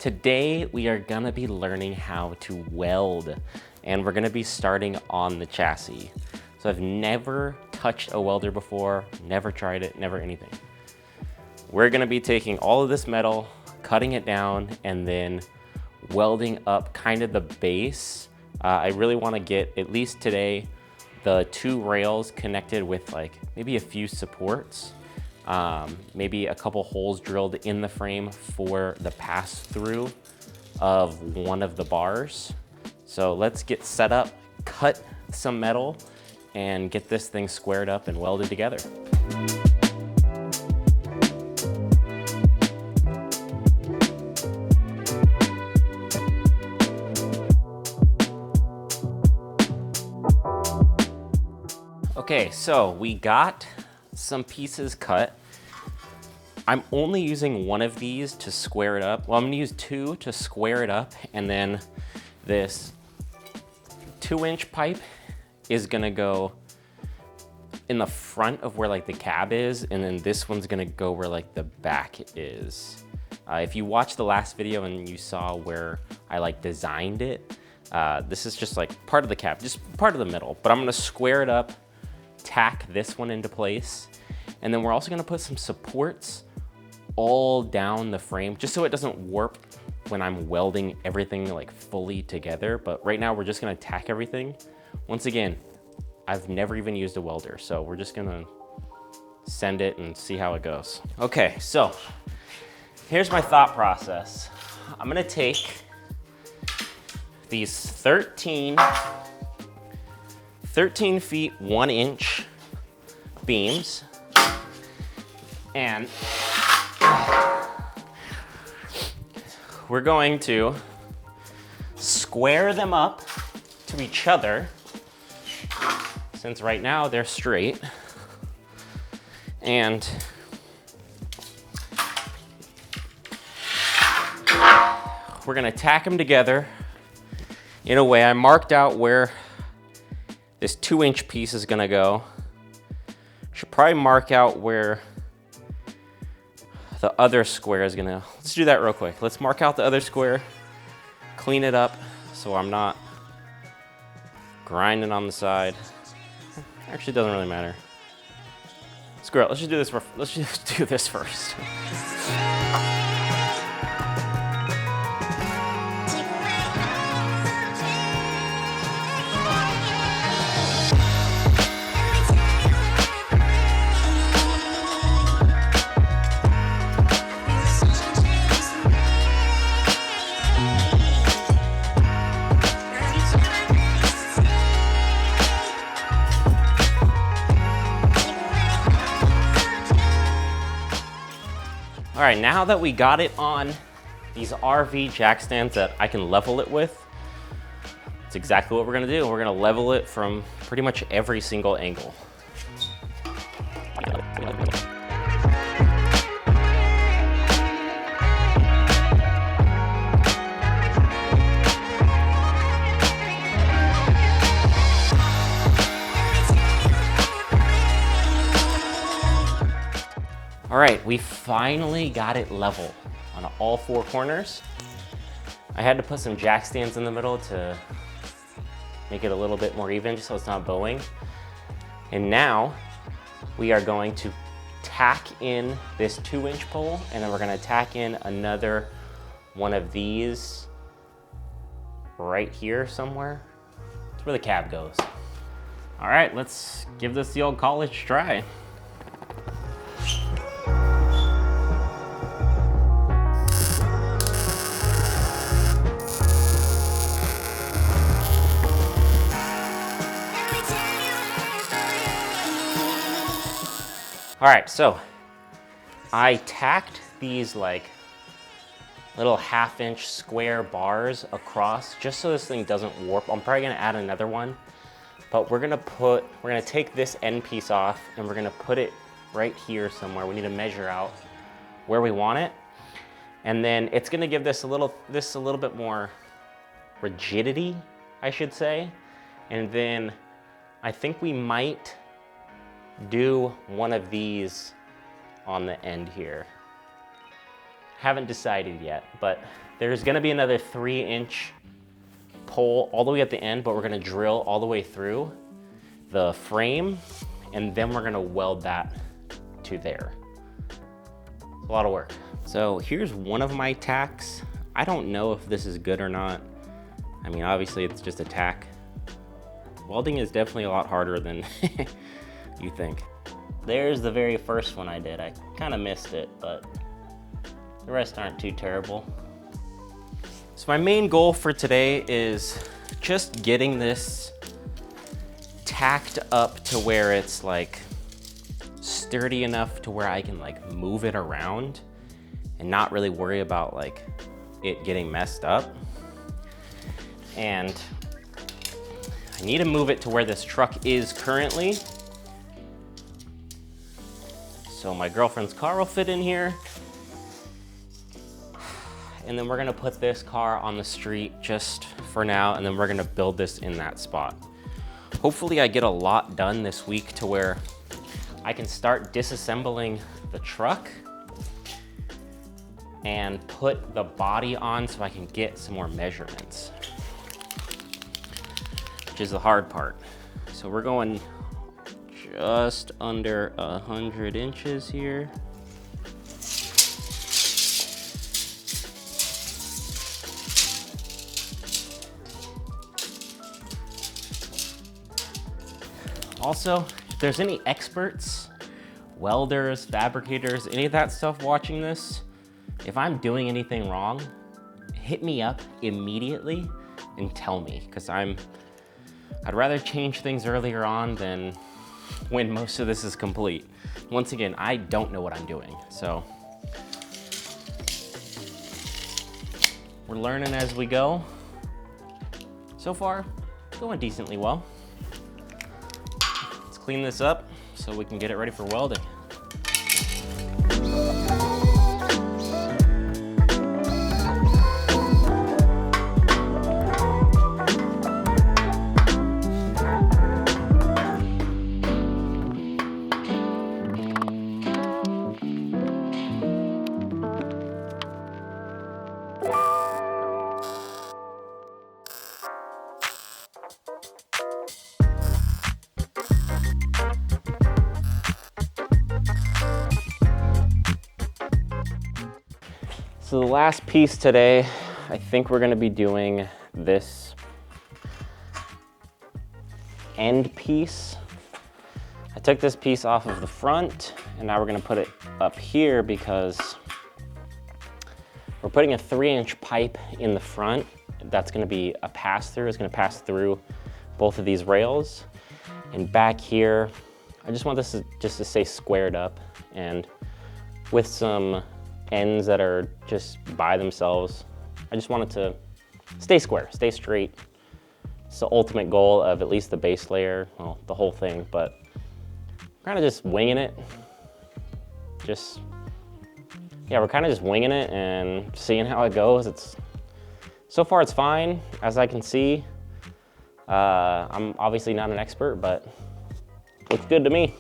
Today we are gonna be learning how to weld, and we're gonna be starting on the chassis. So I've never touched a welder before, never tried it, never anything. We're gonna be taking all of this metal, cutting it down, and then welding up kind of the base. I really wanna get, at least today, the two rails connected with like maybe a few supports. Maybe a couple holes drilled in the frame for the pass-through of one of the bars. So let's get set up, cut some metal, and get this thing squared up and welded together. Okay, so we got some pieces cut. I'm only using one of these to square it up. Well, I'm gonna use two to square it up, and then this 2-inch pipe is gonna go in the front of where like the cab is, and then this one's gonna go where like the back is. If you watched the last video and you saw where I like designed it, this is just like part of the cab, just part of the middle, but I'm gonna square it up, tack this one into place, and then we're also gonna put some supports all down the frame just so it doesn't warp when I'm welding everything like fully together. But right now we're just gonna tack everything. Once again, I've never even used a welder, so we're just gonna send it and see how it goes. Okay, so here's my thought process. I'm gonna take these 13 feet 1 inch beams, and we're going to square them up to each other, since right now they're straight. And we're gonna tack them together in a way. I marked out where this 2-inch piece is gonna go. Should probably mark out where the other square is gonna, let's do that real quick. Let's mark out the other square, clean it up so I'm not grinding on the side. Actually, it doesn't really matter. Screw it, let's just do this first. All right, now that we got it on these RV jack stands that I can level it with, that's exactly what we're gonna do. We're gonna level it from pretty much every single angle. All right, we finally got it level on all 4 corners. I had to put some jack stands in the middle to make it a little bit more even, just so it's not bowing. And now we are going to tack in this 2-inch pole, and then we're gonna tack in another one of these right here somewhere. That's where the cab goes. All right, let's give this the old college try. All right, so I tacked these like little 1/2-inch square bars across just so this thing doesn't warp. I'm probably gonna add another one, but we're gonna take this end piece off and we're gonna put it right here somewhere. We need to measure out where we want it. And then it's gonna give this a little bit more rigidity, I should say. And then I think we might do one of these on the end here. Haven't decided yet, but There's gonna be another 3-inch pole all the way at the end, but we're gonna drill all the way through the frame, and then we're gonna weld that to there. It's a lot of work. So here's one of my tacks. I don't know if this is good or not. I mean, obviously it's just a tack. Welding is definitely a lot harder than you think. There's the very first one I did. I kind of missed it, but the rest aren't too terrible. So my main goal for today is just getting this tacked up to where it's like sturdy enough to where I can like move it around and not really worry about like it getting messed up. And I need to move it to where this truck is currently. So my girlfriend's car will fit in here. And then we're gonna put this car on the street just for now, and then we're gonna build this in that spot. Hopefully I get a lot done this week to where I can start disassembling the truck and put the body on so I can get some more measurements, which is the hard part. So we're going just under 100 inches here. Also, if there's any experts, welders, fabricators, any of that stuff watching this, if I'm doing anything wrong, hit me up immediately and tell me, because I'd rather change things earlier on than when most of this is complete. Once again, I don't know what I'm doing, so we're learning as we go. So far, it's going decently well. Let's clean this up so we can get it ready for welding. So the last piece today, I think we're gonna be doing this end piece. I took this piece off of the front and now we're gonna put it up here because we're putting a 3-inch pipe in the front. That's gonna be a pass-through. It's gonna pass through both of these rails. And back here, I just want this just to stay squared up and with some ends that are just by themselves. I just want it to stay square, stay straight. It's the ultimate goal of at least the base layer, well, the whole thing, but kind of just winging it. We're kind of just winging it and seeing how it goes. So far it's fine, as I can see. I'm obviously not an expert, but looks good to me.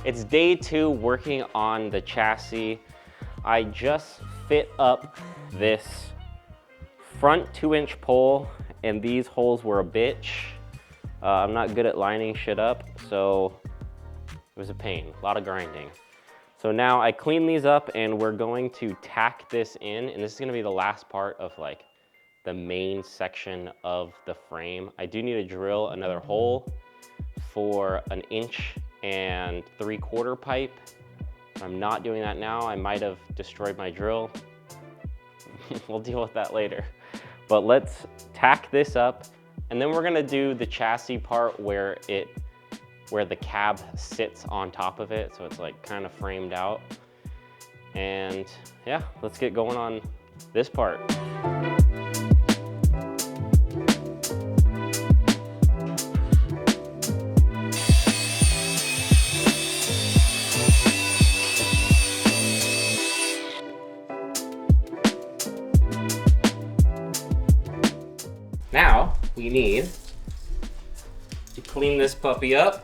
It's day 2 working on the chassis. I just fit up this front 2-inch pole and these holes were a bitch. I'm not good at lining shit up, so It was a pain, a lot of grinding. So now I clean these up and we're going to tack this in, and this is gonna be the last part of like the main section of the frame. I do need to drill another hole for an 1.75" pipe. I'm not doing that now. I might have destroyed my drill. We'll deal with that later. But let's tack this up, and then we're gonna do the chassis part where the cab sits on top of it, so it's like kind of framed out. And yeah, let's get going on this part. Now we need to clean this puppy up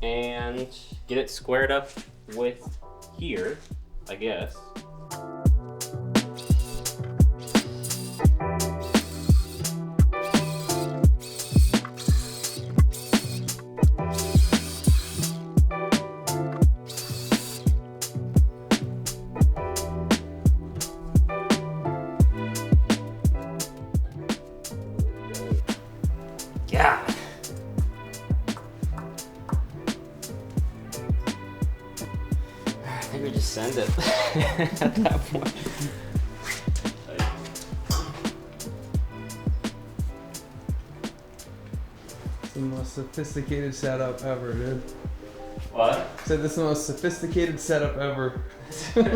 and get it squared up with here, I guess. Yeah. I think we just send it at that point. It's the most sophisticated setup ever, dude. What? I said this is the most sophisticated setup ever. Build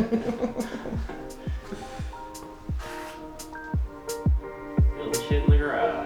shit in the garage.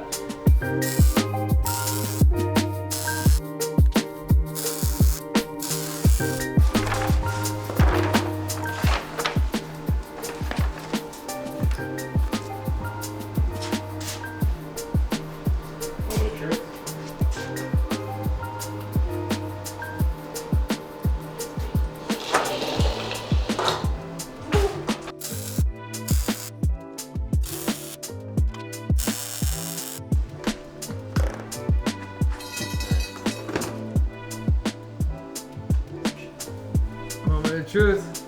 Moment of truth.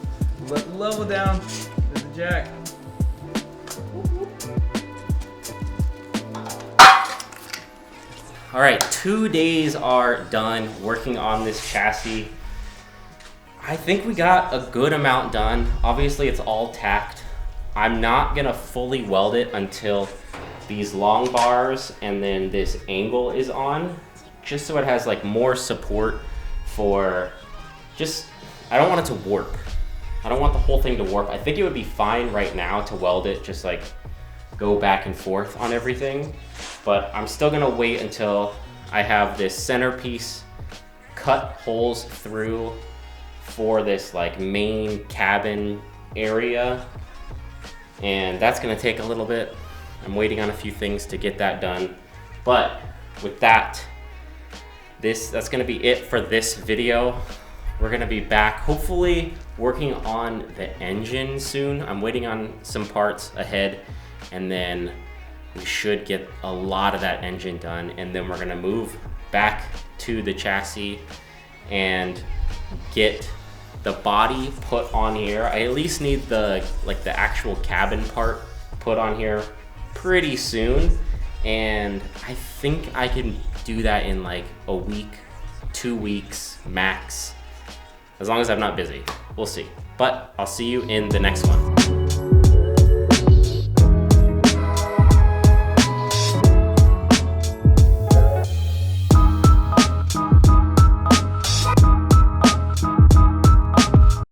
Let the level down. There's the jack. All right, 2 days are done working on this chassis. I think we got a good amount done. Obviously it's all tacked. I'm not gonna fully weld it until these long bars and then this angle is on, just so it has like more support for I don't want it to warp. I don't want the whole thing to warp. I think it would be fine right now to weld it, just like go back and forth on everything. But I'm still gonna wait until I have this centerpiece cut holes through for this like main cabin area. And that's gonna take a little bit. I'm waiting on a few things to get that done. But with that, that's gonna be it for this video. We're gonna be back, hopefully working on the engine soon. I'm waiting on some parts ahead, and then we should get a lot of that engine done, and then we're gonna move back to the chassis and get the body put on here. I at least need the actual cabin part put on here pretty soon, and I think I can do that in like a week, 2 weeks max, as long as I'm not busy. We'll see. But I'll see you in the next one.